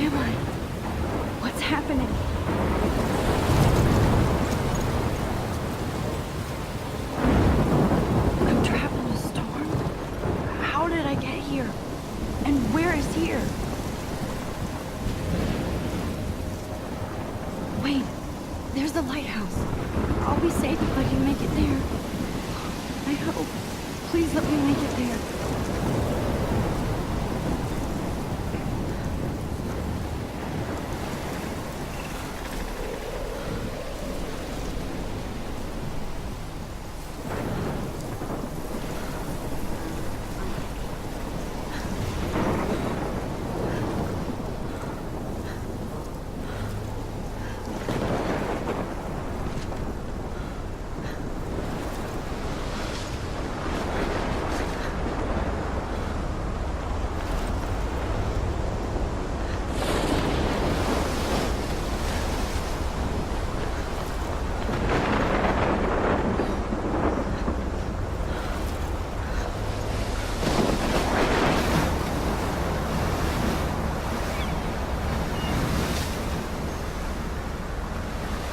am I? What's happening? I'm trapped in a storm? How did I get here? And where is here? Wait, there's the lighthouse. I'll be safe if I can make it there. I hope. Please let me make it there.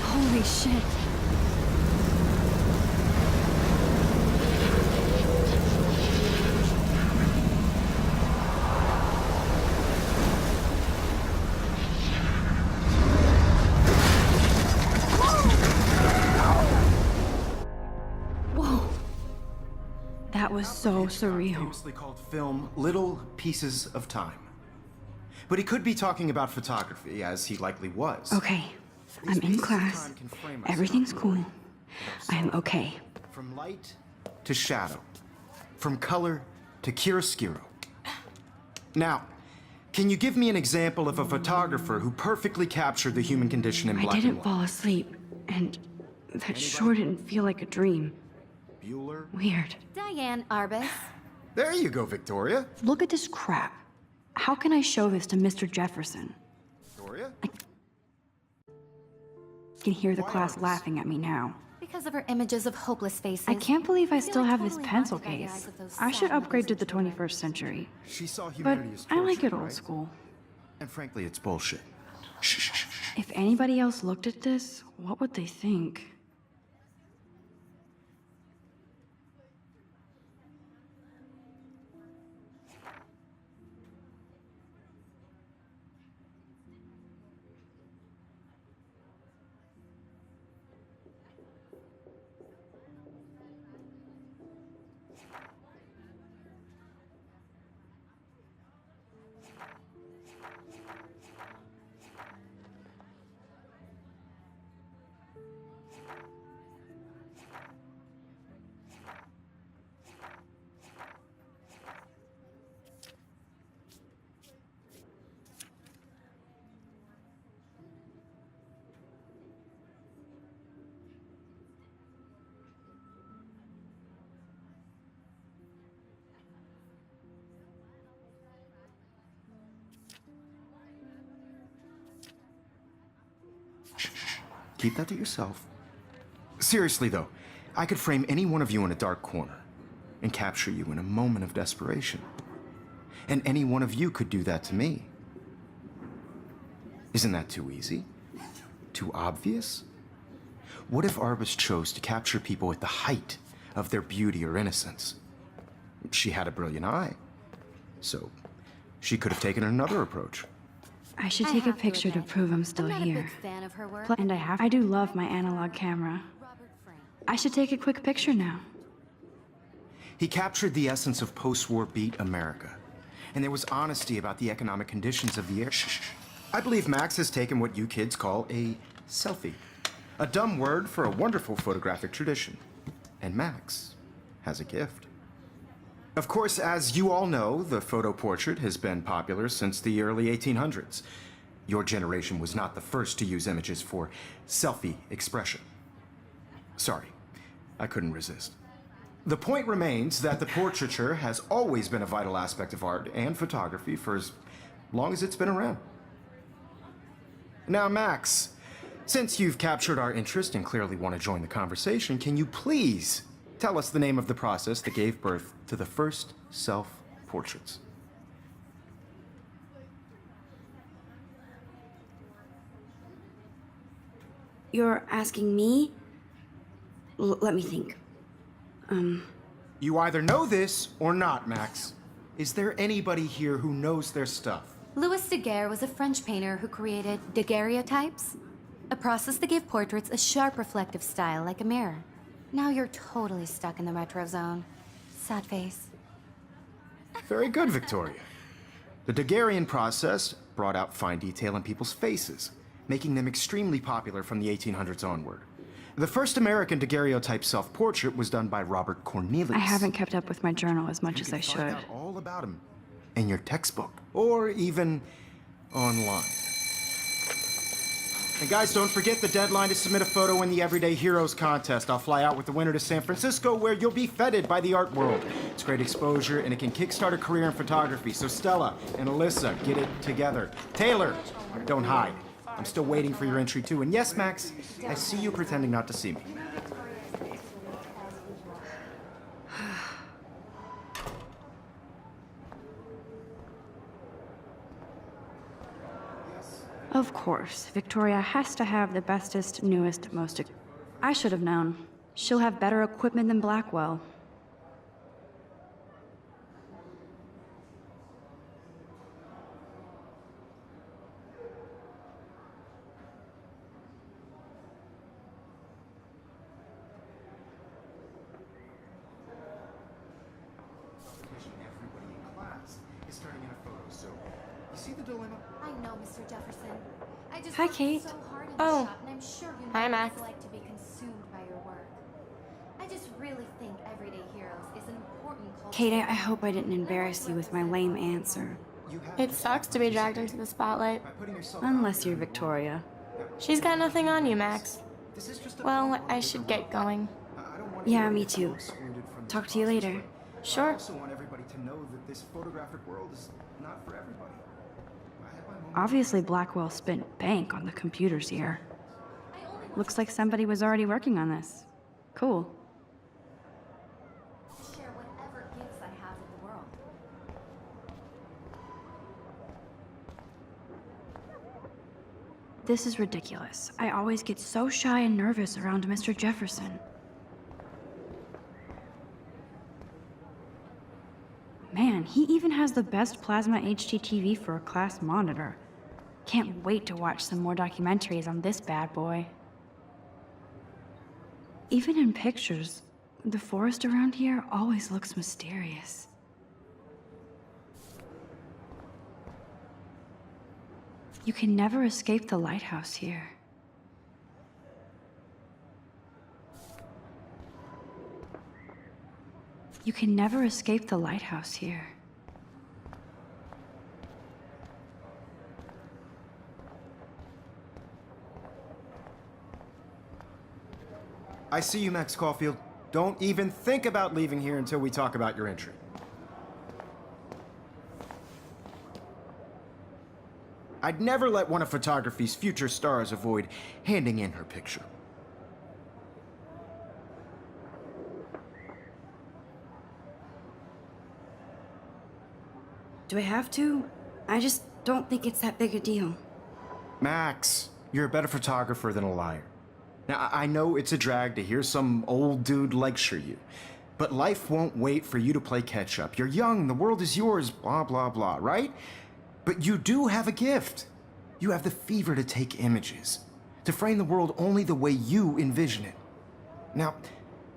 Holy shit. Whoa. That was so surreal. Famously called film Little Pieces of Time. But he could be talking about photography, as he likely was. Okay, I'm in class. Everything's cool. I'm okay. From light to shadow. From color to chiaroscuro. Now, can you give me an example of a photographer who perfectly captured the human condition in black and white? I didn't fall asleep, and that sure didn't feel like a dream. Bueller? Weird. Diane Arbus. There you go, Victoria. Look at this crap. How can I show this to Mr. Jefferson? Victoria? I can hear the class laughing at me now. Because of her images of hopeless faces. I can't believe I still like have this totally pencil haunted by the eyes case. of those I should sad upgrade to mothers the and children. 21st century. She saw But humanity as I like torture, it old right? school. And frankly, it's bullshit. Shh, shh, shh, shh. If anybody else looked at this, what would they think? Keep that to yourself. Seriously, though, I could frame any one of you in a dark corner and capture you in a moment of desperation. And any one of you could do that to me. Isn't that too easy? Too obvious? What if Arbus chose to capture people at the height of their beauty or innocence? She had a brilliant eye, so she could have taken another approach. I should I take a have to picture to admit, prove I'm still I'm not a here. big fan of her work. And I do love my analog camera. Robert Frank. I should take a quick picture now. He captured the essence of post-war beat America. And there was honesty about the economic conditions of the era. I believe Max has taken what you kids call a selfie. A dumb word for a wonderful photographic tradition. And Max has a gift. Of course, as you all know, the photo portrait has been popular since the early 1800s. Your generation was not the first to use images for selfie expression. Sorry, I couldn't resist. The point remains that the portraiture has always been a vital aspect of art and photography for as long as it's been around. Now, Max, since you've captured our interest and clearly want to join the conversation, can you please tell us the name of the process that gave birth to the first self-portraits? You're asking me? Let me think. You either know this or not, Max. Is there anybody here who knows their stuff? Louis Daguerre was a French painter who created daguerreotypes, a process that gave portraits a sharp reflective style like a mirror. Now you're totally stuck in the retro zone. Sad face. Very good, Victoria. The Daguerrean process brought out fine detail in people's faces, making them extremely popular from the 1800s onward. The first American daguerreotype self-portrait was done by Robert Cornelius. I haven't kept up with my journal as much as I You can should. find out all about him in your textbook, or even online. And guys, don't forget the deadline to submit a photo in the Everyday Heroes contest. I'll fly out with the winner to San Francisco, where you'll be feted by the art world. It's great exposure, and it can kickstart a career in photography. So Stella and Alyssa, get it together. Taylor, don't hide. I'm still waiting for your entry too. And yes, Max, I see you pretending not to see me. Of course, Victoria has to have the bestest, newest, most... I should have known. She'll have better equipment than Blackwell. Everybody in class is turning in a photo, so you see the dilemma? I know, Mr. Jefferson. I just Hi, worked Kate. so hard in the Oh. shop, and I'm sure you know Hi, what Max. it's like to be consumed by your work. I just really think Everyday Heroes is an important culture. Kate, I hope I didn't embarrass you with my lame answer. You have It sucks to be dragged into the spotlight. by putting yourself Unless you're Victoria. She's got nothing on you, Max. This is just a Well, I should get going. I don't want Yeah, anybody me to too. feel excluded from this Talk to you process, later. but I Sure. also want everybody to know that this photographic world is not for everybody. I had my moments. Obviously, Blackwell spent bank on the computers here. Looks like somebody was already working on this. Cool. Share whatever gifts I have with the world. This is ridiculous. I always get so shy and nervous around Mr. Jefferson. Man, he even has the best plasma HDTV for a class monitor. Can't wait to watch some more documentaries on this bad boy. Even in pictures, the forest around here always looks mysterious. You can never escape the lighthouse here. You can never escape the lighthouse here. I see you, Max Caulfield. Don't even think about leaving here until we talk about your entry. I'd never let one of photography's future stars avoid handing in her picture. Do I have to? I just don't think it's that big a deal. Max, you're a better photographer than a liar. Now, I know it's a drag to hear some old dude lecture you, but life won't wait for you to play catch up. You're young, the world is yours, blah, blah, blah, right? But you do have a gift. You have the fever to take images, to frame the world only the way you envision it. Now,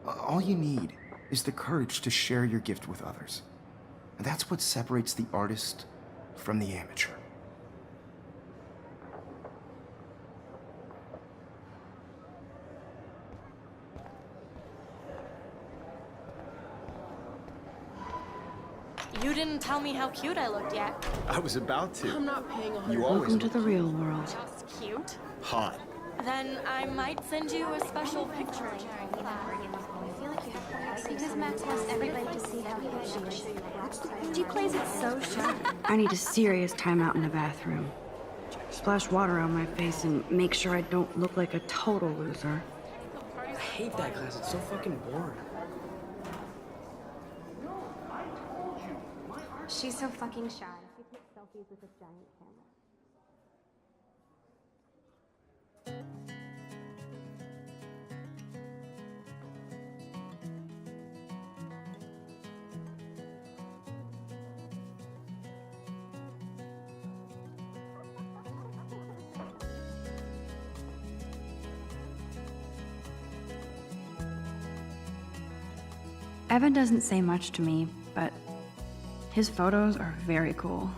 all you need is the courage to share your gift with others. And that's what separates the artist from the amateur. You didn't tell me how cute I looked yet. I was about to. I'm not paying 100. You always Welcome to the real world. Just cute. hot. Then I might send you a special picture. Because Max wants everybody to see how cute she is. She plays it so shy. I need a serious timeout in the bathroom. Splash water on my face and make sure I don't look like a total loser. I hate that class. It's so fucking boring. She's so fucking shy. She takes selfies with a giant camera. Evan doesn't say much to me, but his photos are very cool.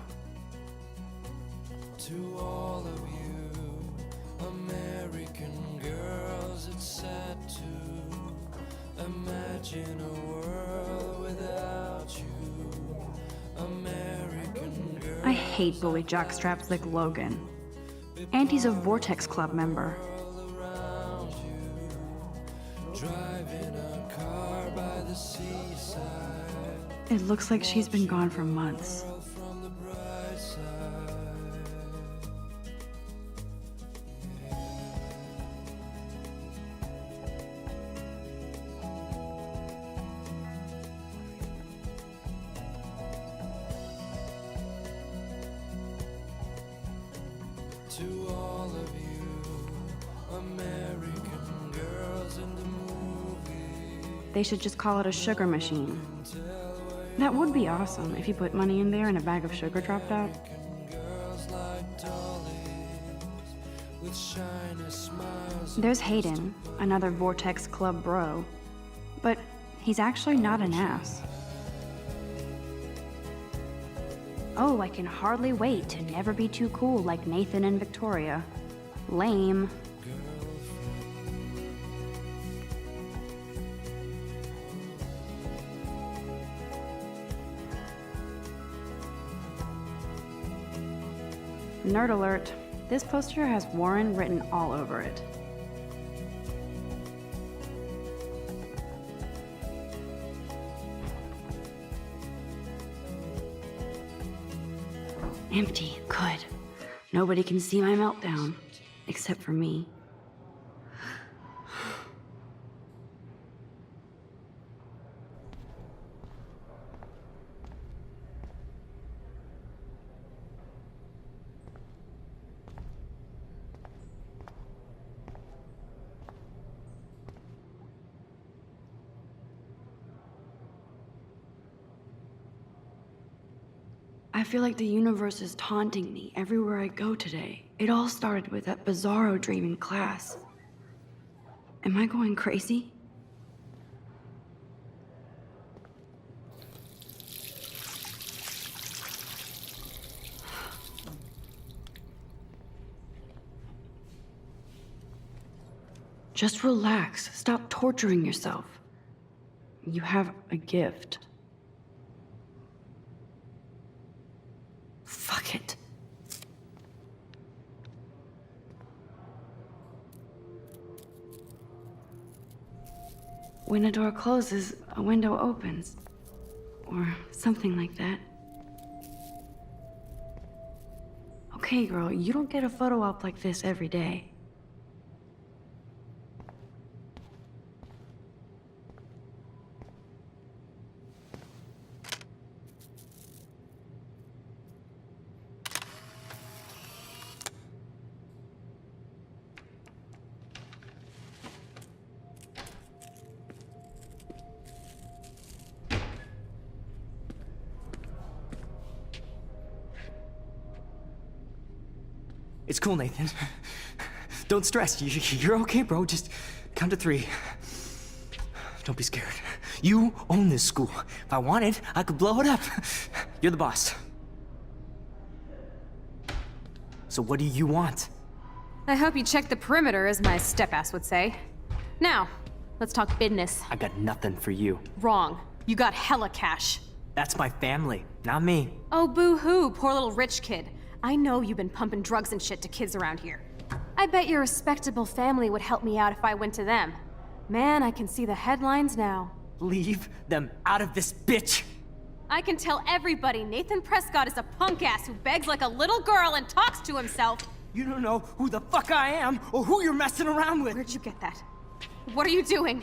To all of you, American girls, it's sad to imagine a world without you. American girls. I hate bully jockstraps like Logan. And he's a Vortex Club member. around you, driving a car by the seaside. It looks like she's been gone for months. From the bright side. To all of you, American girls in the movie. They should just call it a sugar machine. That would be awesome if you put money in there and a bag of sugar dropped out. Girls like dollies with shiny smiles. There's Hayden, another Vortex Club bro. But he's actually not an ass. Oh, I can hardly wait to never be too cool like Nathan and Victoria. Lame. Nerd alert. This poster has Warren written all over it. Empty. Good. Nobody can see my meltdown. Except for me. I feel like the universe is taunting me everywhere I go today. It all started with that bizarro dream in class. Am I going crazy? Just relax. Stop torturing yourself. You have a gift. Fuck it. When a door closes, a window opens. Or something like that. Okay, girl, you don't get a photo op like this every day. It's cool, Nathan. Don't stress. You're okay, bro. Just count to 3. Don't be scared. You own this school. If I wanted, I could blow it up. You're the boss. So what do you want? I hope you checked the perimeter, as my step-ass would say. Now, let's talk business. I got nothing for you. Wrong. You got hella cash. That's my family, not me. Oh, boo-hoo, poor little rich kid. I know you've been pumping drugs and shit to kids around here. I bet your respectable family would help me out if I went to them. Man, I can see the headlines now. Leave them out of this bitch! I can tell everybody Nathan Prescott is a punk ass who begs like a little girl and talks to himself. You don't know who the fuck I am or who you're messing around with. Where'd you get that? What are you doing?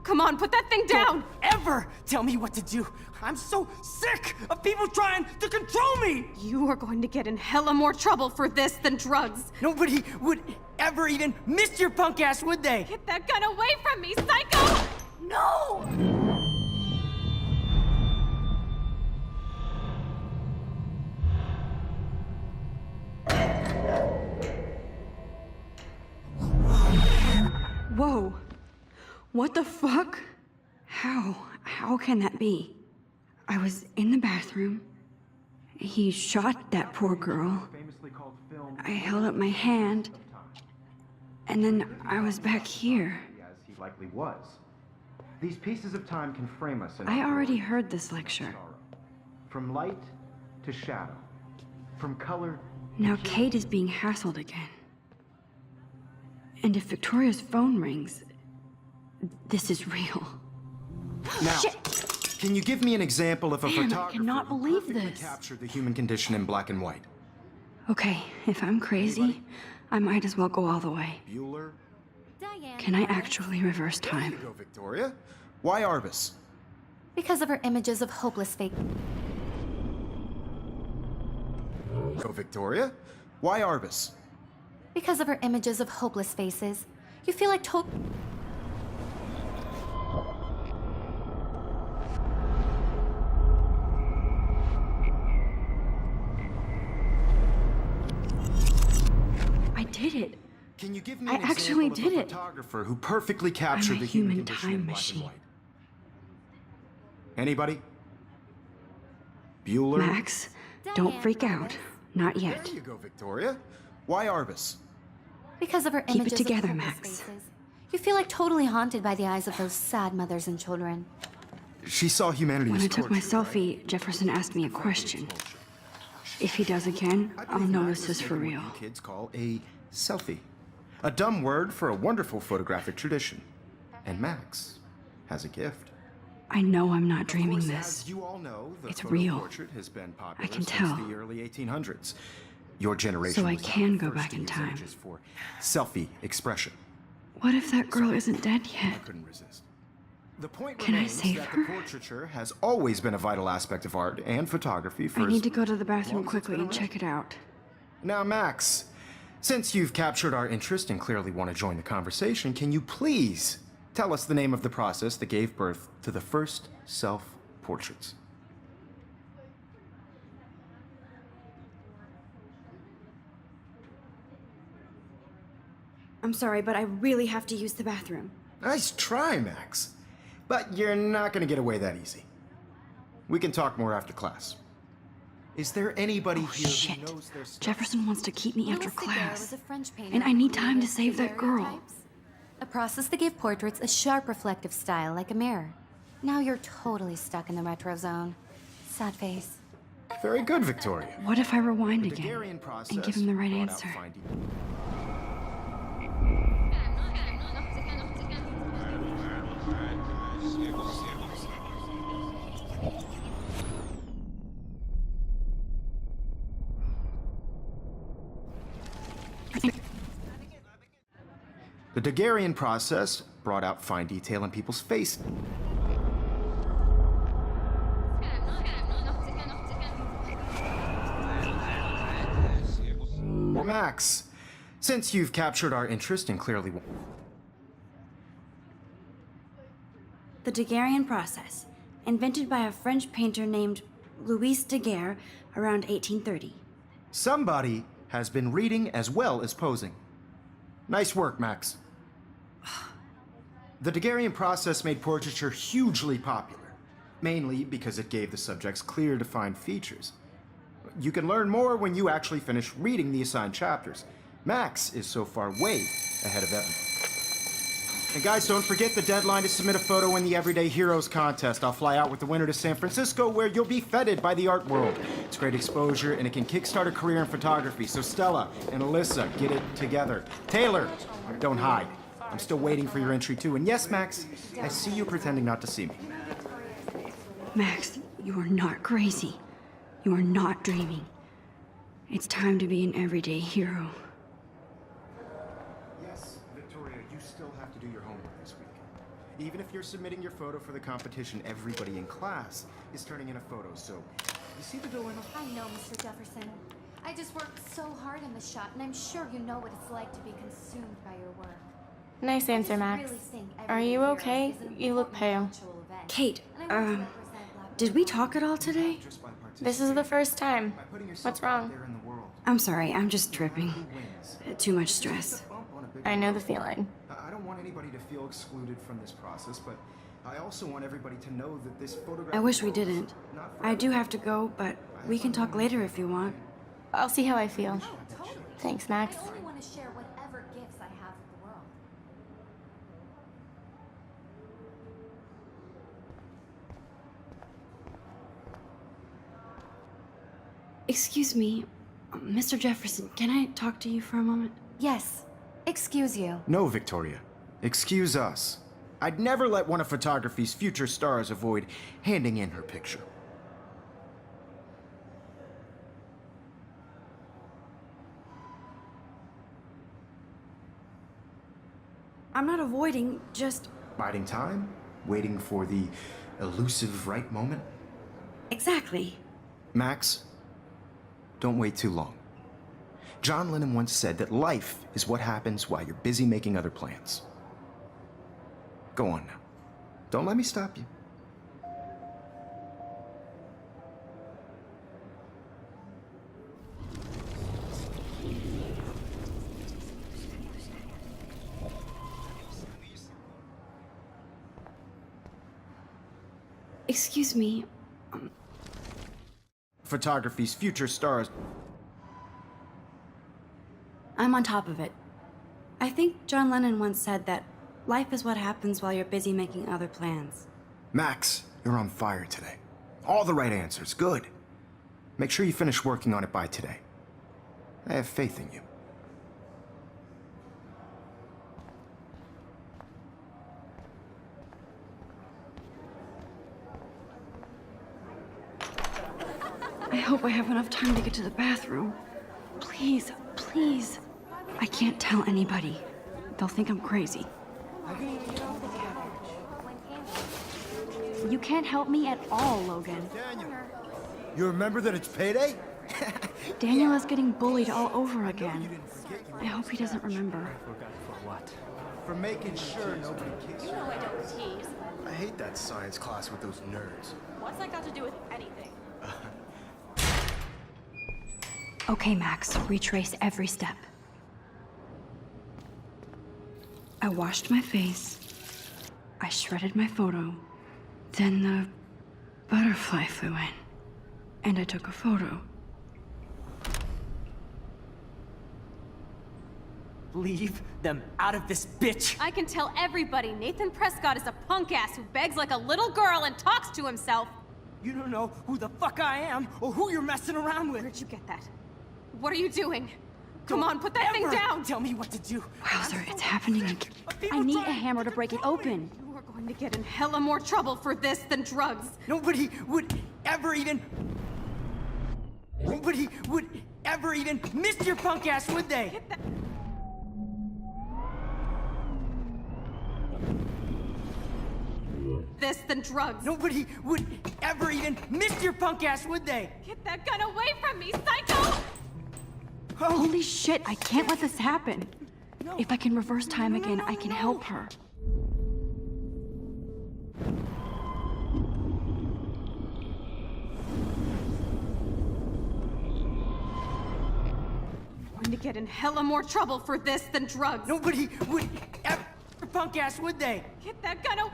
Come on, put that thing down! Don't ever tell me what to do. I'm so sick of people trying to control me! You are going to get in hella more trouble for this than drugs. Nobody would ever even miss your punk ass, would they? Get that gun away from me, psycho! No! Whoa. What the fuck? How How can that be? I was in the bathroom. He shot that poor girl. I held up my hand. And then I was back here. As he likely was. These pieces of time can frame us in I our already glory heard this lecture. and sorrow. From light to shadow. From color Now Kate is being hassled again. And if Victoria's phone rings, this is real. Now, can you give me an example of a Damn, I photographer cannot who believe perfectly this. captured the human condition in black and white? Okay, if I'm crazy, I might as well go all the way. Bueller? Diane. Can I actually reverse There you time? go, Victoria. Why Arbus? Because of her images of hopeless fake. Go, Victoria. Why Arbus? Because of her images of hopeless faces. You feel like I did it. Can you give me I an actually example did of a it. photographer who perfectly captured a the human human condition time in black machine. and white? Anybody? Bueller? Max, don't Diane freak Roberts. out. Not yet. There you go, Victoria. Why Arbus? Because of her Keep it images together, of hopeless Max. faces. You feel like totally haunted by the eyes of those sad mothers and children. She saw humanity When as I took my torture, right? selfie, Jefferson asked me a question. If he does again, I I'll believe know Max this is is for making real. what you kids call a selfie. A dumb word for a wonderful photographic tradition. And Max has a gift. I know I'm not Of dreaming course, this. As you all know, the It's photo real. portrait has been popular I can since tell. the early 1800s. Your generation So I was not can the go first back to in use time. images for selfie expression. What if that girl isn't dead I yet? couldn't resist. The point Can I remains save that her? the portraiture has always been a vital aspect of art and photography for I as need to go to the long bathroom as it's quickly been and around. check it out. Now, Max, since you've captured our interest and clearly want to join the conversation, can you please tell us the name of the process that gave birth to the first self-portraits? I'm sorry, but I really have to use the bathroom. Nice try, Max. But you're not going to get away that easy. We can talk more after class. Is there anybody Oh, here shit. who knows their stuff? Jefferson wants to keep me after Louis Daguerre class. was a French painter And I need who time to created save that girl. daguerreotypes, a process that gave portraits a sharp reflective style like a mirror. Now you're totally stuck in the retro zone. Sad face. Very good, Victoria. What if I rewind The again Daguerrean process and give him the right brought out answer? finding- The Daguerrean process brought out fine detail in people's faces. Max, since you've captured our interest and clearly The Daguerrean process, invented by a French painter named Louis Daguerre around 1830. somebody has been reading as well as posing. Nice work, Max. The Daguerrean process made portraiture hugely popular, mainly because it gave the subjects clear, defined features. You can learn more when you actually finish reading the assigned chapters. Max is so far way ahead of everyone. And guys, don't forget the deadline to submit a photo in the Everyday Heroes contest. I'll fly out with the winner to San Francisco, where you'll be feted by the art world. It's great exposure, and it can kickstart a career in photography. So Stella and Alyssa, get it together. Taylor, don't hide. I'm still waiting for your entry too. And yes, Max, I see you pretending not to see me. Max, you are not crazy. You are not dreaming. It's time to be an everyday hero. Yes, Victoria, you still have to do your homework this week. Even if you're submitting your photo for the competition, everybody in class is turning in a photo, so you see the dilemma? I know, Mr. Jefferson. I just worked so hard on the shot, and I'm sure you know what it's like to be consumed by your work. Nice answer, Max. Are you okay? You look pale. Kate, did we talk at all today? Just by This is the first time. by putting yourself What's out wrong? there in the world. I'm sorry, I'm just tripping. Who wins? Too much stress. Bump on a big I know road. the feeling. I don't want anybody to feel excluded from this process, but I also want everybody to know that this photograph... I wish we didn't. I do have to go, but we can talk later if you want. I'll see how I feel. Thanks, Max. I only want to share whatever gifts I have with the world. Excuse me, Mr. Jefferson, can I talk to you for a moment? Yes. Excuse you. No, Victoria. Excuse us. I'd never let one of photography's future stars avoid handing in her picture. I'm not avoiding, just... Biding time? Waiting for the elusive right moment? Exactly. Max, don't wait too long. John Lennon once said that life is what happens while you're busy making other plans. Go on now. Don't let me stop you. Excuse me, Photography's future stars. I'm on top of it. I think John Lennon once said that life is what happens while you're busy making other plans. Max, you're on fire today. All the right answers. Good. Make sure you finish working on it by today. I have faith in you. I hope I have enough time to get to the bathroom. Please, please. I can't tell anybody. They'll think I'm crazy. You can't help me at all, Logan. You remember that it's payday? Daniel is getting bullied all over again. I hope he doesn't remember. For making sure nobody kicks you. I don't tease. I hate that science class with those nerds. What's that got to do with anything? Okay, Max, retrace every step. I washed my face. I shredded my photo. Then the butterfly flew in. And I took a photo. Leave them out of this bitch! I can tell everybody Nathan Prescott is a punk ass who begs like a little girl and talks to himself. You don't know who the fuck I am or who you're messing around with. Where'd you get that? What are you doing? Come on, put that thing Ever down! Tell me what to do. Wowzer, it's happening again. I need a hammer to break it open. You are going to get in hella more trouble for this than drugs. Nobody would ever even miss your punk ass, would they? This than drugs. Nobody would ever even miss your punk ass, would they? Get that gun away from me, psycho! Holy shit, I can't let this happen. If I can reverse time again, I can help her. I'm going to get in hella more trouble for this than drugs. Nobody would ever punk ass, would they? Get that gun away.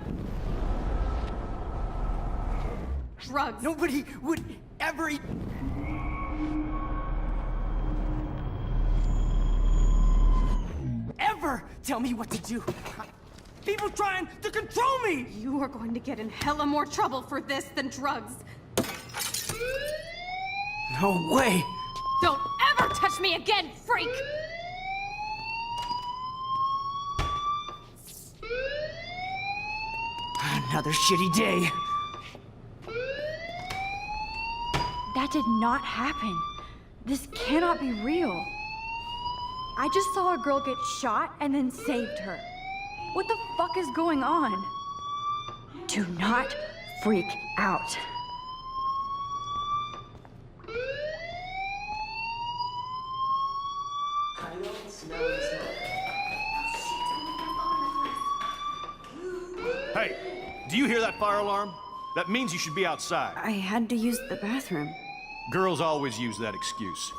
Drugs. Nobody would ever ever tell me what to do. People trying to control me! You are going to get in hella more trouble for this than drugs. No way! Don't ever touch me again, freak! Another shitty day. That did not happen. This cannot be real. I just saw a girl get shot and then saved her. What the fuck is going on? Do not freak out. Hey, do you hear that fire alarm? That means you should be outside. I had to use the bathroom. Girls always use that excuse.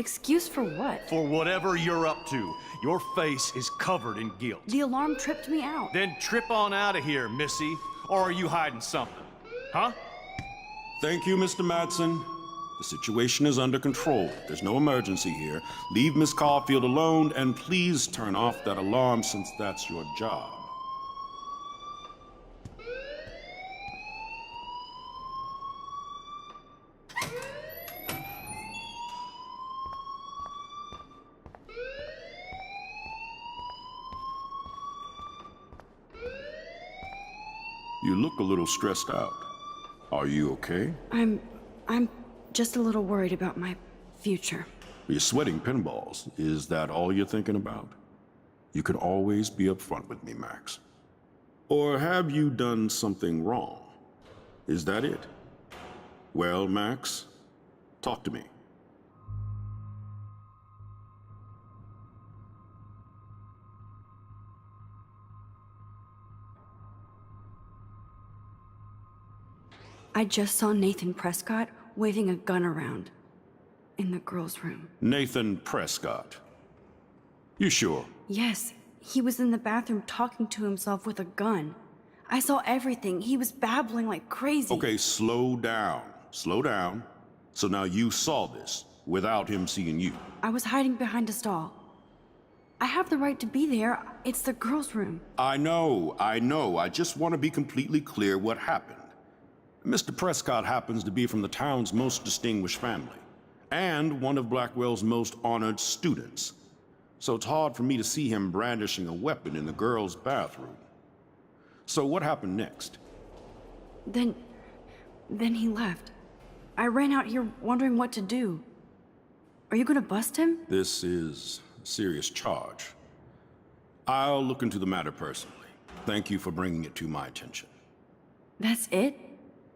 Excuse for what? For whatever you're up to, your face is covered in guilt. The alarm tripped me out. Then trip on out of here, Missy. Or are you hiding something? Huh? Thank you, Mr. Madsen. The situation is under control. There's no emergency here. Leave Miss Caulfield alone, and please turn off that alarm since that's your job. You look a little stressed out. Are you okay? I'm just a little worried about my future. You're sweating pinballs. Is that all you're thinking about? You can always be upfront with me, Max. Or have you done something wrong? Is that it? Well, Max, talk to me. I just saw Nathan Prescott waving a gun around in the girls' room. Nathan Prescott. You sure? Yes, he was in the bathroom talking to himself with a gun. I saw everything. He was babbling like crazy. Okay, slow down. Slow down. So now you saw this without him seeing you. I was hiding behind a stall. I have the right to be there. It's the girls' room. I know. I just want to be completely clear what happened. Mr. Prescott happens to be from the town's most distinguished family, and one of Blackwell's most honored students. So it's hard for me to see him brandishing a weapon in the girls' bathroom. So what happened next? Then he left. I ran out here wondering what to do. Are you gonna bust him? This is a serious charge. I'll look into the matter personally. Thank you for bringing it to my attention. That's it?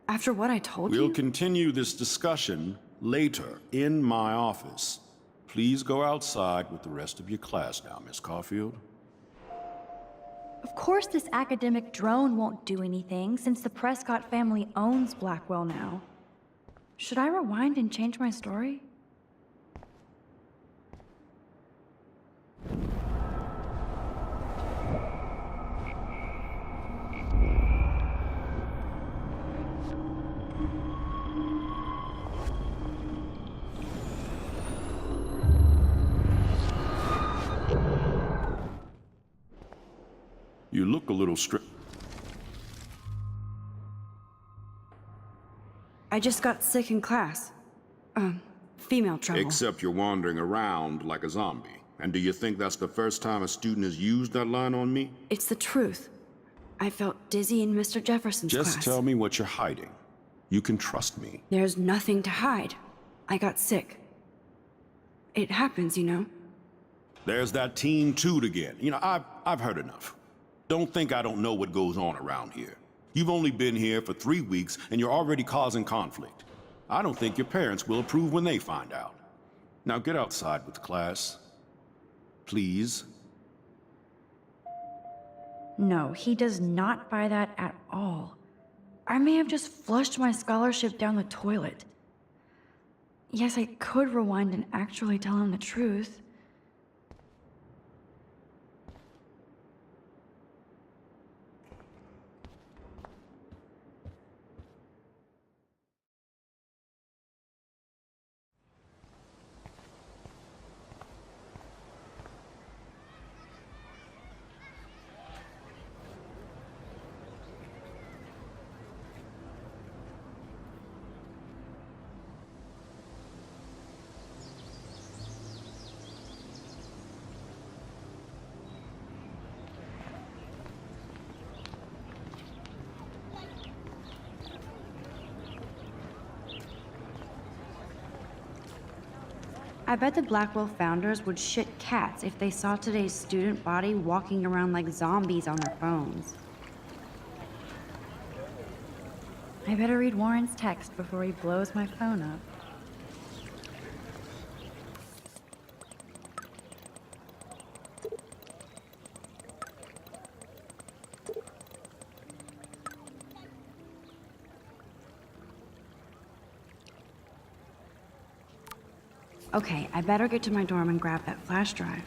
After what I told you? We'll continue this discussion later in my office. Please go outside with the rest of your class now, Miss Caulfield. Of course this academic drone won't do anything, since the Prescott family owns Blackwell now. Should I rewind and change my story? You look a little strict. I just got sick in class. Female trouble. Except you're wandering around like a zombie. And do you think that's the first time a student has used that line on me? It's the truth. I felt dizzy in Mr. Jefferson's class. Just tell me what you're hiding. You can trust me. There's nothing to hide. I got sick. It happens, you know. There's that teen toot again. You know, I've heard enough. Don't think I don't know what goes on around here. You've only been here for 3 weeks, and you're already causing conflict. I don't think your parents will approve when they find out. Now get outside with class. Please. No, he does not buy that at all. I may have just flushed my scholarship down the toilet. Yes, I could rewind and actually tell him the truth. I bet the Blackwell founders would shit cats if they saw today's student body walking around like zombies on their phones. I better read Warren's text before he blows my phone up. Okay, I better get to my dorm and grab that flash drive.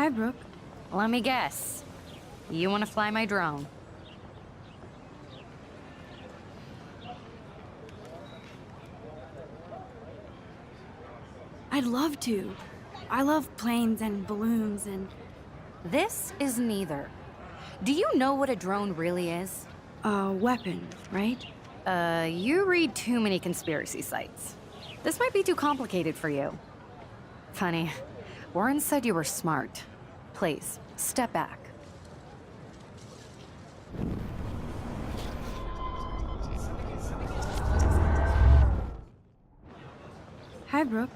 Hi, Brooke. Let me guess. You want to fly my drone? I'd love to. I love planes and balloons and... This is neither. Do you know what a drone really is? a weapon, right? You read too many conspiracy sites. This might be too complicated for you. Funny. Warren said you were smart. Please, step back. Hi, Brooke.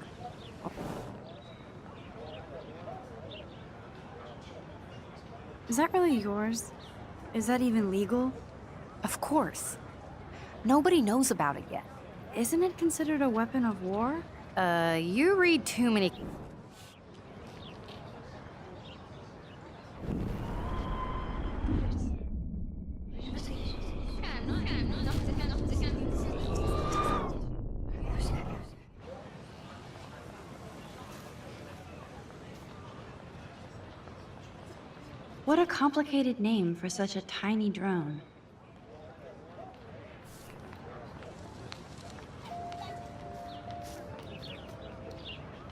Is that really yours? Is that even legal? Of course. Nobody knows about it yet. Isn't it considered a weapon of war? You read too many... What a complicated name for such a tiny drone.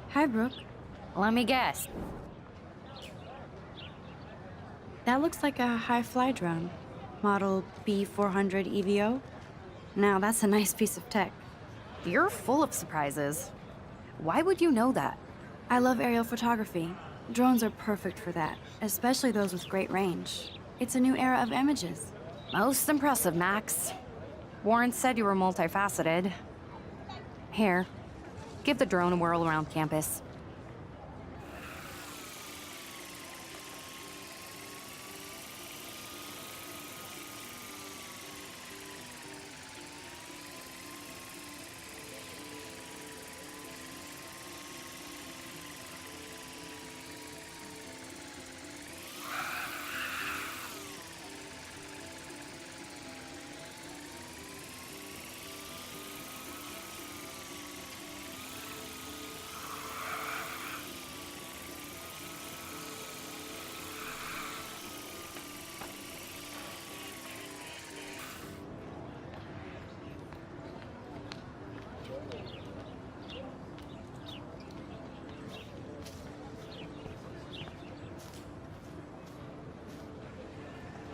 Hi, Brooke. Let me guess. That looks like a high-fly drone. Model B400 EVO. Now, that's a nice piece of tech. You're full of surprises. Why would you know that? I love aerial photography. Drones are perfect for that, especially those with great range. It's a new era of images. Most impressive, Max. Warren said you were multifaceted. Here, give the drone a whirl around campus.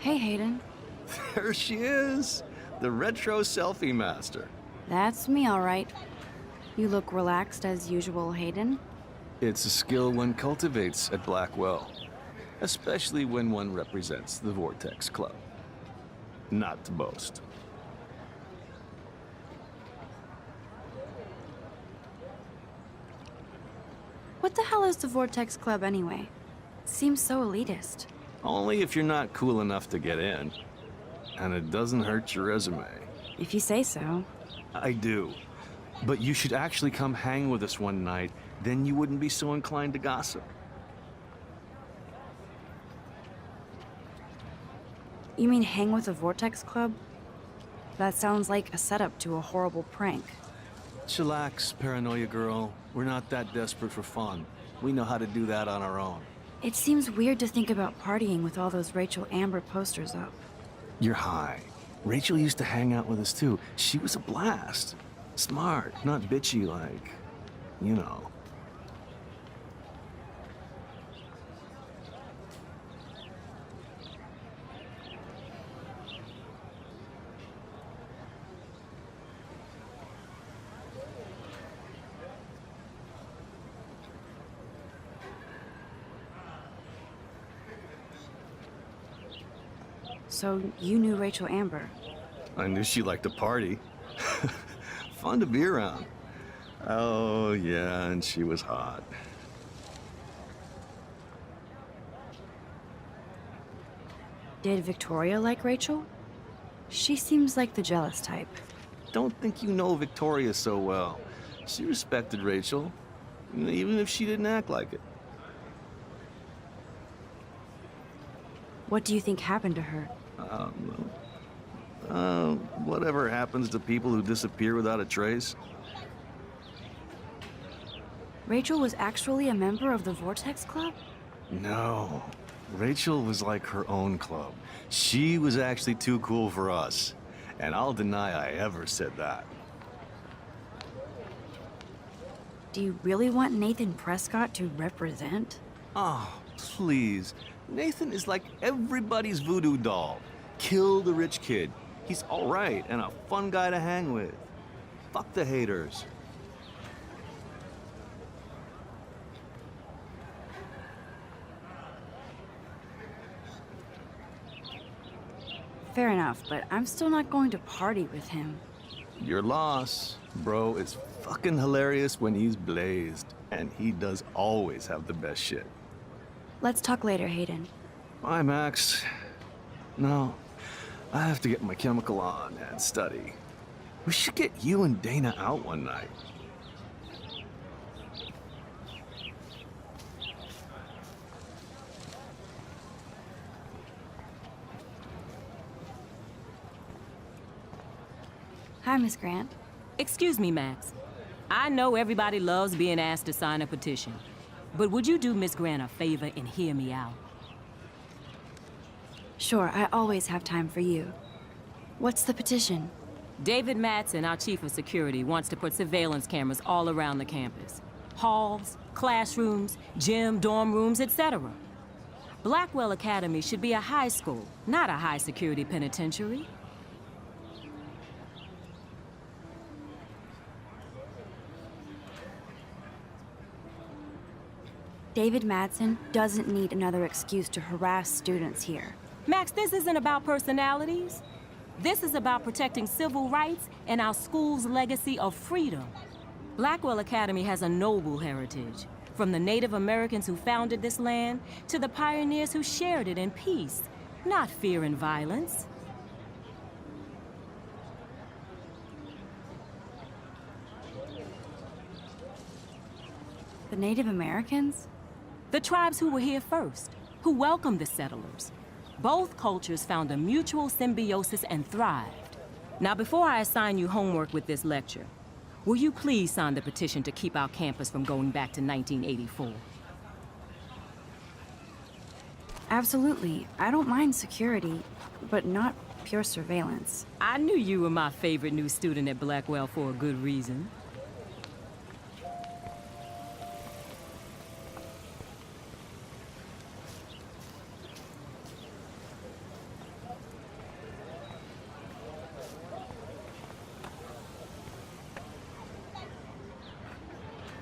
Hey, Hayden. There she is, the retro selfie master. That's me, all right. You look relaxed as usual, Hayden. It's a skill one cultivates at Blackwell, especially when one represents the Vortex Club. Not to boast. What the hell is the Vortex Club anyway? Seems so elitist. Only if you're not cool enough to get in. And it doesn't hurt your resume. If you say so. I do. But you should actually come hang with us one night, then you wouldn't be so inclined to gossip. You mean hang with the Vortex Club? That sounds like a setup to a horrible prank. Chillax, paranoia girl. We're not that desperate for fun. We know how to do that on our own. It seems weird to think about partying with all those Rachel Amber posters up. You're high. Rachel used to hang out with us too. She was a blast. Smart, not bitchy like, you know. So you knew Rachel Amber? I knew she liked to party. Fun to be around. Oh, yeah, and she was hot. Did Victoria like Rachel? She seems like the jealous type. Don't think you know Victoria so well. She respected Rachel, even if she didn't act like it. What do you think happened to her? Whatever happens to people who disappear without a trace. Rachel was actually a member of the Vortex Club? No. Rachel was like her own club. She was actually too cool for us. And I'll deny I ever said that. Do you really want Nathan Prescott to represent? Oh, please. Nathan is like everybody's voodoo doll. Kill the rich kid. He's all right and a fun guy to hang with. Fuck the haters. Fair enough, but I'm still not going to party with him. Your loss. Bro is fucking hilarious when he's blazed. And he does always have the best shit. Let's talk later, Hayden. Bye, Max. No, I have to get my chemical on and study. We should get you and Dana out one night. Hi, Miss Grant. Excuse me, Max. I know everybody loves being asked to sign a petition, but would you do Miss Grant a favor and hear me out? Sure, I always have time for you. What's the petition? David Madsen, our chief of security, wants to put surveillance cameras all around the campus. Halls, classrooms, gym, dorm rooms, etc. Blackwell Academy should be a high school, not a high-security penitentiary. David Madsen doesn't need another excuse to harass students here. Max, this isn't about personalities. This is about protecting civil rights and our school's legacy of freedom. Blackwell Academy has a noble heritage, from the Native Americans who founded this land to the pioneers who shared it in peace, not fear and violence. The Native Americans? The tribes who were here first, who welcomed the settlers. Both cultures found a mutual symbiosis and thrived. Now, before I assign you homework with this lecture, will you please sign the petition to keep our campus from going back to 1984? Absolutely. I don't mind security, but not pure surveillance. I knew you were my favorite new student at Blackwell for a good reason.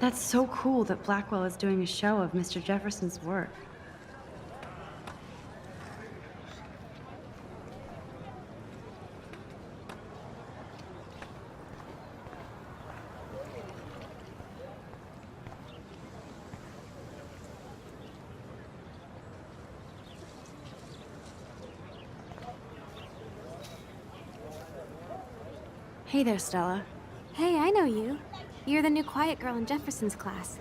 That's so cool that Blackwell is doing a show of Mr. Jefferson's work. Hey there, Stella. Hey, I know you. You're the new quiet girl in Jefferson's class.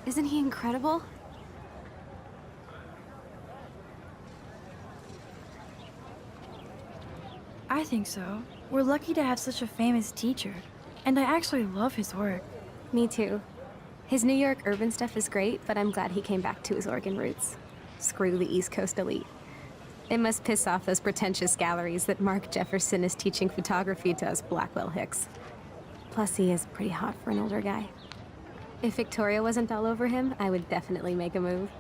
Isn't he incredible? I think so. We're lucky to have such a famous teacher. And I actually love his work. Me too. His New York urban stuff is great, but I'm glad he came back to his Oregon roots. Screw the East Coast elite. It must piss off those pretentious galleries that Mark Jefferson is teaching photography to us Blackwell hicks. Plus, he is pretty hot for an older guy. If Victoria wasn't all over him, I would definitely make a move.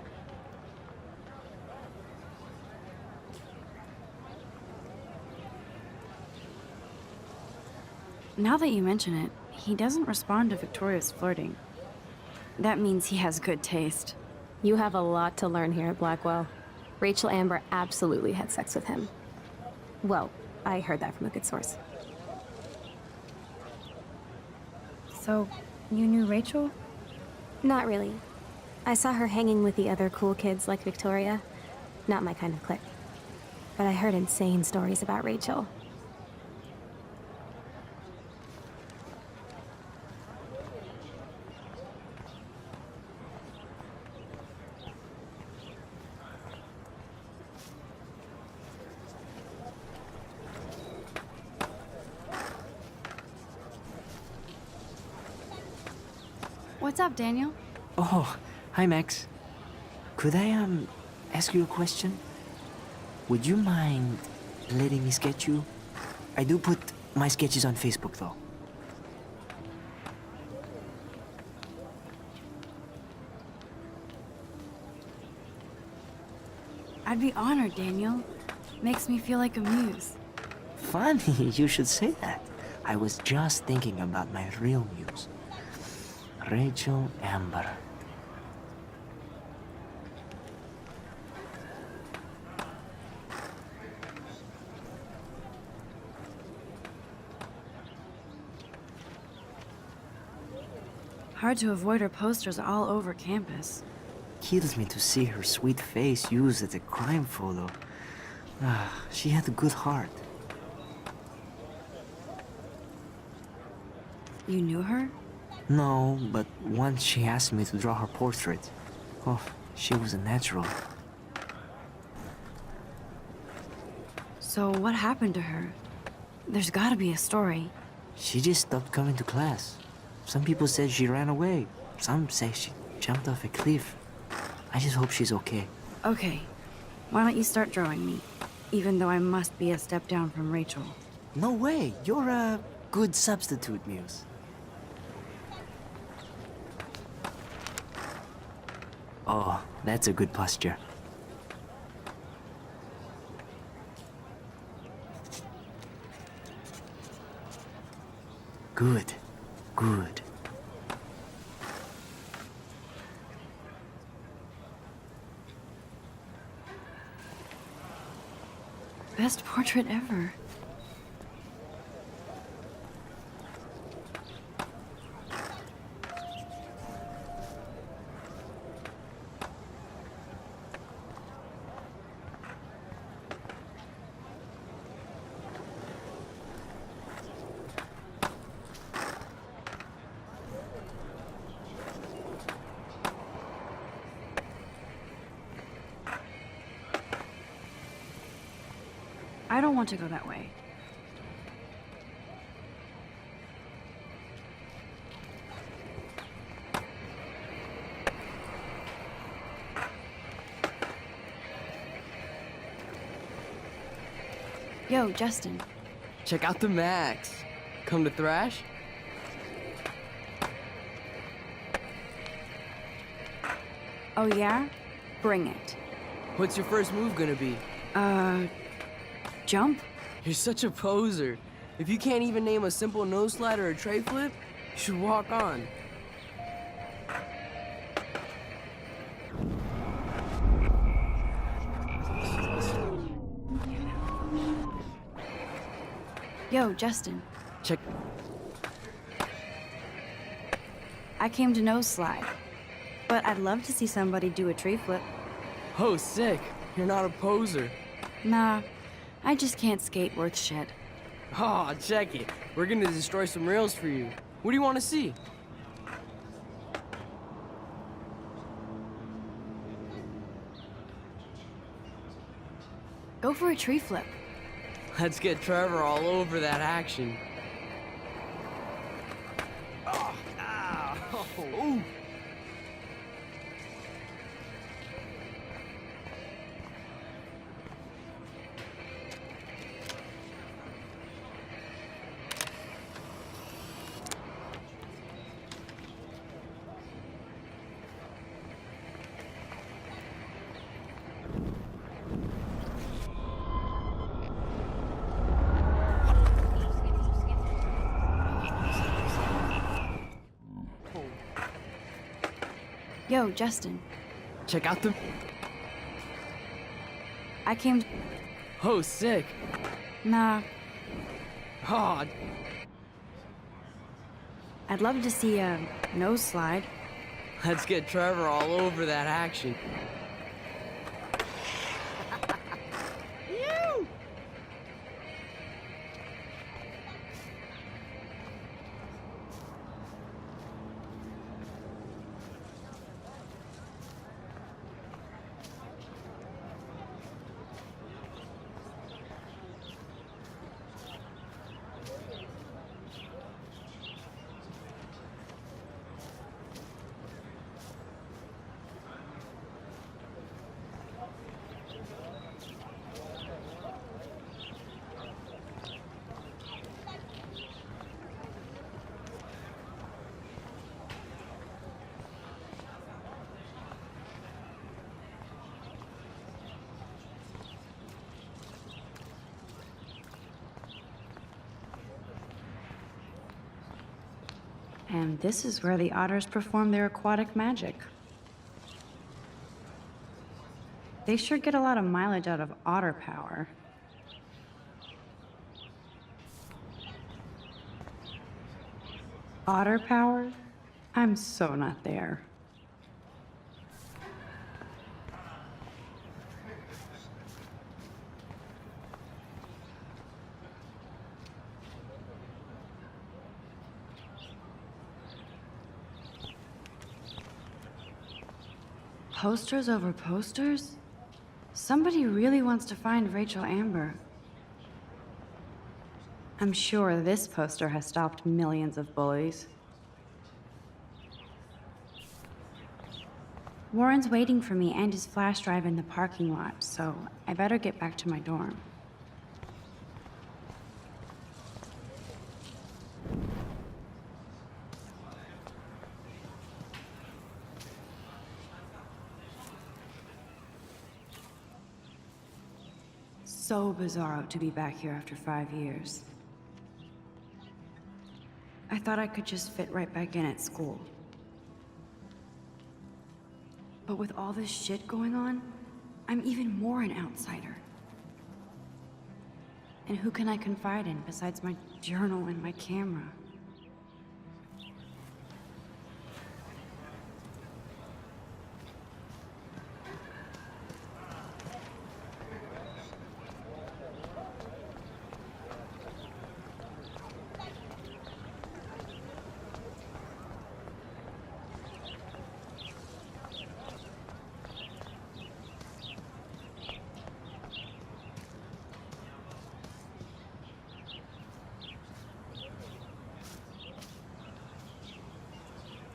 Now that you mention it, he doesn't respond to Victoria's flirting. That means he has good taste. You have a lot to learn here at Blackwell. Rachel Amber absolutely had sex with him. Well, I heard that from a good source. So, you knew Rachel? Not really. I saw her hanging with the other cool kids like Victoria. Not my kind of clique. But I heard insane stories about Rachel. What's up, Daniel? Oh, hi, Max. Could I, ask you a question? Would you mind letting me sketch you? I do put my sketches on Facebook, though. I'd be honored, Daniel. Makes me feel like a muse. Funny you should say that. I was just thinking about my real muse. Rachel Amber. Hard to avoid her posters all over campus. Kills me to see her sweet face used as a crime photo. Ah, she had a good heart. You knew her? No, but once she asked me to draw her portrait. Oh, she was a natural. So what happened to her? There's gotta be a story. She just stopped coming to class. Some people said she ran away. Some say she jumped off a cliff. I just hope she's okay. Okay, why don't you start drawing me? Even though I must be a step down from Rachel. No way, you're a good substitute, Muse. Oh, that's a good posture. Good, good. Best portrait ever. I don't want to go that way. Yo, Justin. Check out the Max. Come to thrash? Oh yeah? Bring it. What's your first move gonna be? Jump? You're such a poser. If you can't even name a simple nose slide or a tray flip, you should walk on. Yo, Justin. Check. I came to nose slide, but I'd love to see somebody do a tree flip. Oh, sick. You're not a poser. Nah, I just can't skate worth shit. Oh, check it. We're gonna destroy some rails for you. What do you want to see? Go for a tree flip. Let's get Trevor all over that action. Oh, ow. Ooh. Yo, Justin. Check out the... I came... Oh, sick. Nah, Oh, I'd love to see a nose slide. let's get Trevor all over that action. And this is where the otters perform their aquatic magic. They sure get a lot of mileage out of otter power. Otter power? I'm so not there. Posters over posters? Somebody really wants to find Rachel Amber. I'm sure this poster has stopped millions of bullies. Warren's waiting for me and his flash drive in the parking lot, so I better get back to my dorm. So bizarro to be back here after 5 years. I thought I could just fit right back in at school. But with all this shit going on, I'm even more an outsider. And who can I confide in besides my journal and my camera?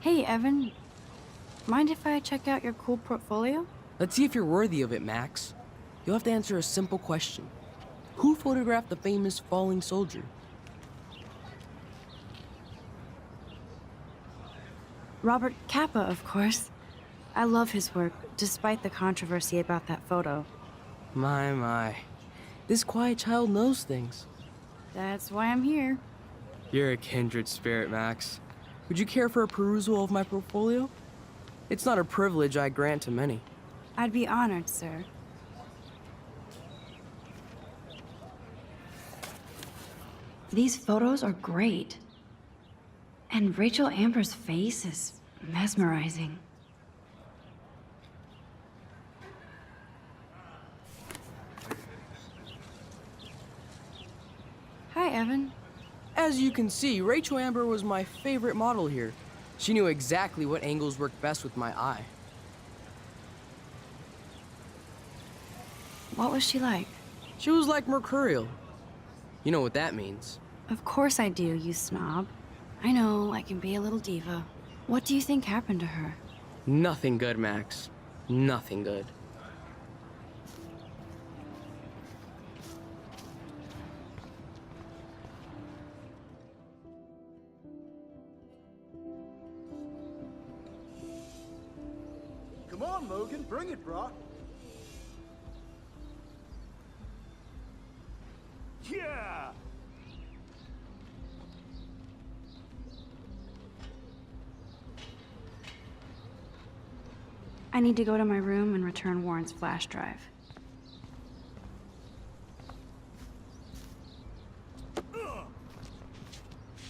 Hey, Evan. Mind if I check out your cool portfolio? Let's see if you're worthy of it, Max. You'll have to answer a simple question. Who photographed the famous falling soldier? Robert Capa, of course. I love his work, despite the controversy about that photo. My. This quiet child knows things. That's why I'm here. You're a kindred spirit, Max. Would you care for a perusal of my portfolio? It's not a privilege I grant to many. I'd be honored, sir. These photos are great. And Rachel Amber's face is mesmerizing. Hi, Evan. As you can see, Rachel Amber was my favorite model here. She knew exactly what angles worked best with my eye. What was she like? She was like mercurial. You know what that means. Of course I do, you snob. I know, I can be a little diva. What do you think happened to her? Nothing good, Max. Nothing good. Come on, Logan, bring it, brah. Yeah! I need to go to my room and return Warren's flash drive.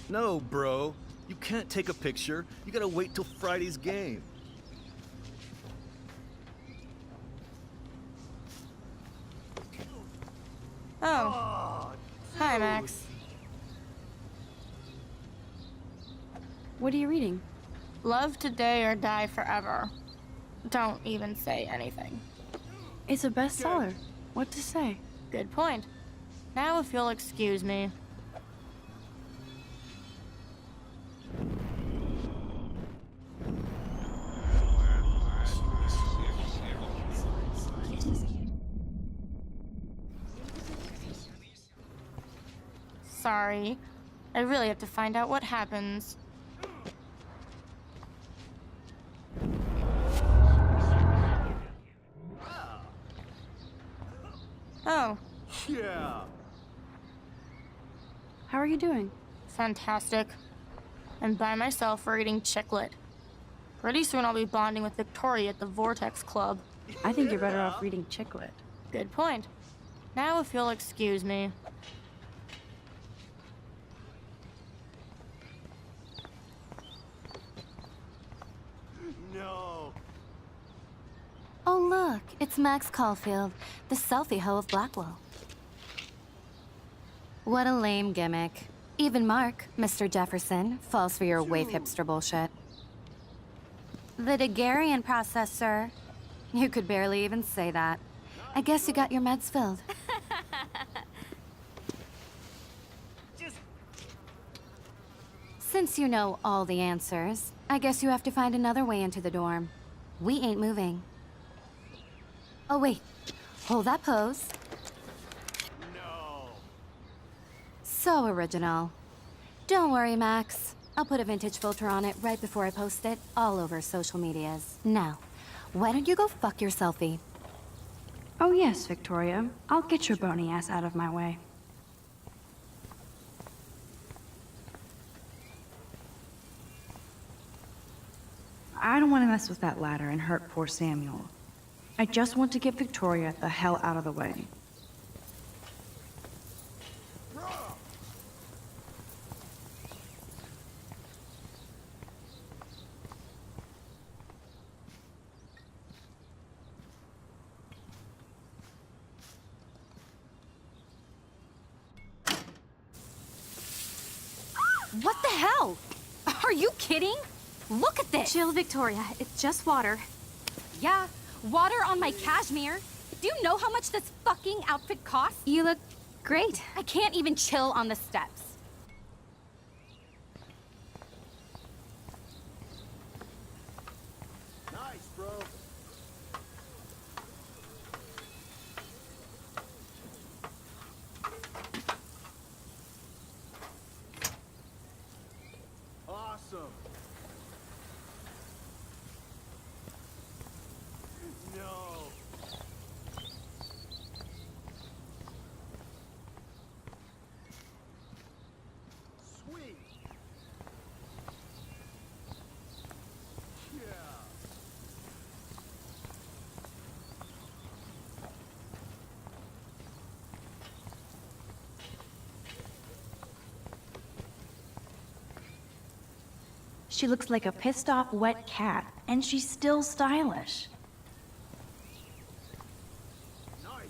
No, bro. You can't take a picture. You gotta wait till Friday's game. Oh. Hi, Max. What are you reading? Love today or die forever. Don't even say anything. It's a bestseller. What to say? Good point. Now if you'll excuse me. Sorry. I really have to find out what happens. Oh. Yeah. How are you doing? Fantastic. and by myself reading chick lit. Pretty soon I'll be bonding with Victoria at the Vortex Club. I think you're better off reading chick lit. Good point. Now if you'll excuse me. No. Oh, look, it's Max Caulfield, the selfie hoe of Blackwell. What a lame gimmick. Even Mark, Mr. Jefferson, falls for your wave hipster bullshit. The Daguerrean process, sir. You could barely even say that. I guess you got your meds filled. Since you know all the answers, I guess you have to find another way into the dorm. We ain't moving. Oh, wait. Hold that pose. No. So original. Don't worry, Max. I'll put a vintage filter on it right before I post it all over social medias. Now, why don't you go fuck your selfie? Oh yes, Victoria. I'll get your bony ass out of my way. I don't want to mess with that ladder and hurt poor Samuel. I just want to get Victoria the hell out of the way. What the hell? Are you kidding? Look at this! Chill, Victoria. It's just water. Yeah, water on my cashmere. Do you know how much this fucking outfit costs? You look great. I can't even chill on the steps. Nice, bro. Awesome. No. Sweet. Yeah. She looks like a pissed off wet cat, and she's still stylish. Nice.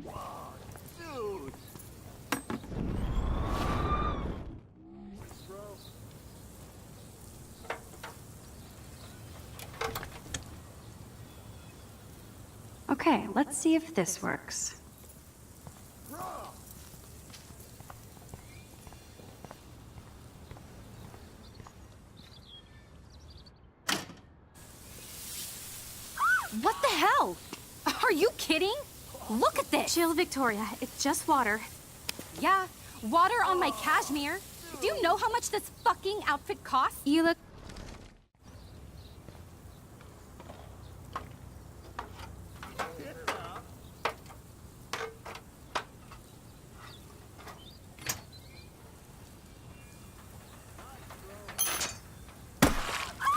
Wow, dude. Thanks, bro. Okay, let's see if this works. What the hell? Are you kidding? Look at this! Chill, Victoria. It's just water. Yeah, water on my cashmere. Do you know how much this fucking outfit costs? You look...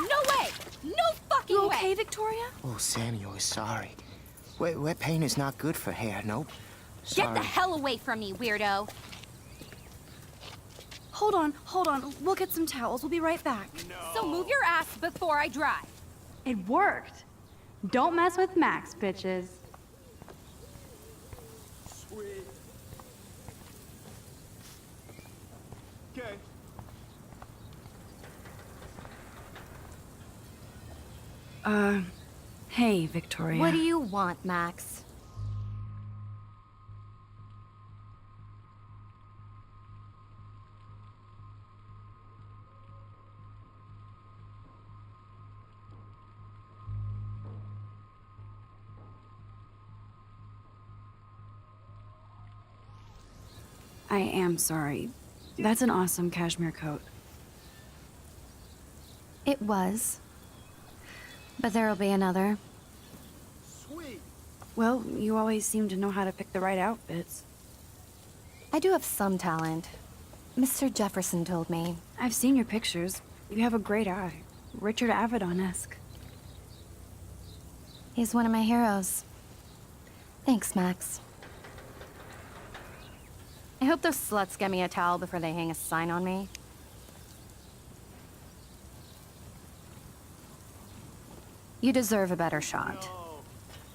No way! No fucking You way! okay, Victoria? Oh, Samuel is sorry. Wet paint is not good for hair, nope. Get Sorry. the hell away from me, weirdo! Hold on. We'll get some towels. We'll be right back. So move your ass before I dry. It worked. Don't mess with Max, bitches. Sweet. Okay. Hey, Victoria. What do you want, Max? I am sorry. That's an awesome cashmere coat. It was. But there'll be another. Well, you always seem to know how to pick the right outfits. I do have some talent. Mr. Jefferson told me. I've seen your pictures. You have a great eye. Richard Avedon-esque. He's one of my heroes. Thanks, Max. I hope those sluts get me a towel before they hang a sign on me. You deserve a better shot.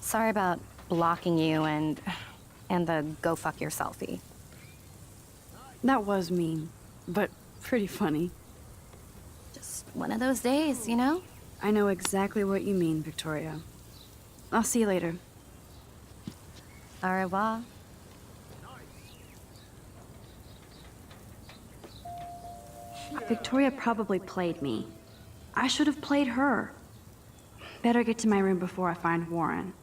Sorry about blocking you and the go fuck your selfie. That was mean, but pretty funny. Just one of those days, you know? I know exactly what you mean, Victoria. I'll see you later. Au revoir. Victoria probably played me. I should have played her. Better get to my room before I find Warren.